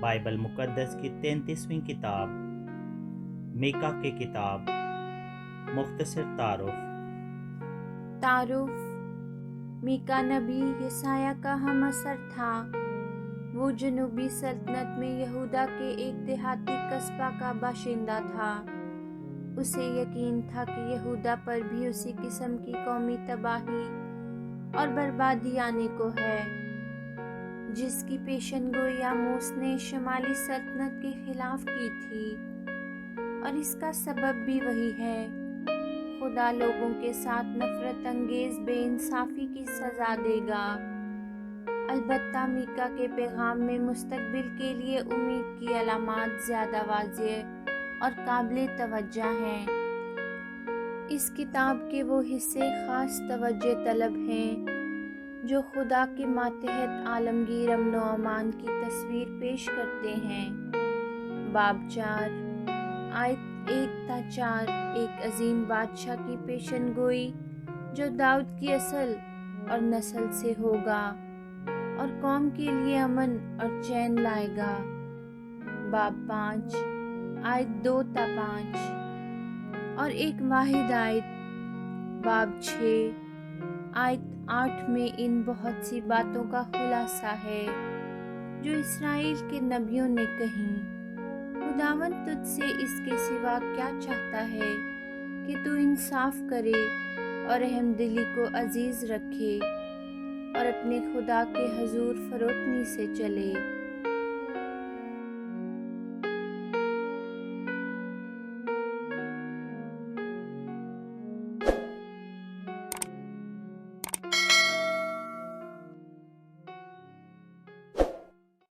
Bible मुक़द्दस की 33वीं किताब मीका की किताब मुख्तसर तारुफ। मीका नबी यशायाह का हम असर था। वो जनूबी सल्तनत में यहूदा के एक देहाती कस्बा का बाशिंदा था। उसे यकीन था कि यहूदा पर भी उसी किस्म की कौमी तबाही और बर्बादी आने को है जिसकी पेशनगोई आमोस ने शुमाली सल्तनत के खिलाफ की थी। और इसका सबब भी वही है। खुदा लोगों के साथ नफरत अंगेज बेइंसाफी की सजा देगा। अलबत्ता मीका के पैगाम में मुस्तकबिल के लिए उम्मीद की अलामात ज़्यादा वाज़ेह और काबिल तवज्जो हैं। इस किताब के वो हिस्से ख़ास तवज्जो तलब हैं जो खुदा के मातहत आलमगीर अमन व अमान की तस्वीर पेश करते हैं। बाब 4 आयत 1 ता 4 एक अजीम बादशाह की पेशनगोई जो दाऊद की असल और नस्ल से होगा और कौम के लिए अमन और चैन लाएगा। बाब 5 आयत 2 ता 5 और एक वाहिद आयत बाब 6 आयत 8 में इन बहुत सी बातों का खुलासा है जो इसराइल के नबियों ने कहीं। खुदावंद तुझसे इसके सिवा क्या चाहता है कि तू इंसाफ करे और रहमदिली को अजीज रखे और अपने खुदा के हजूर फरोतनी से चले।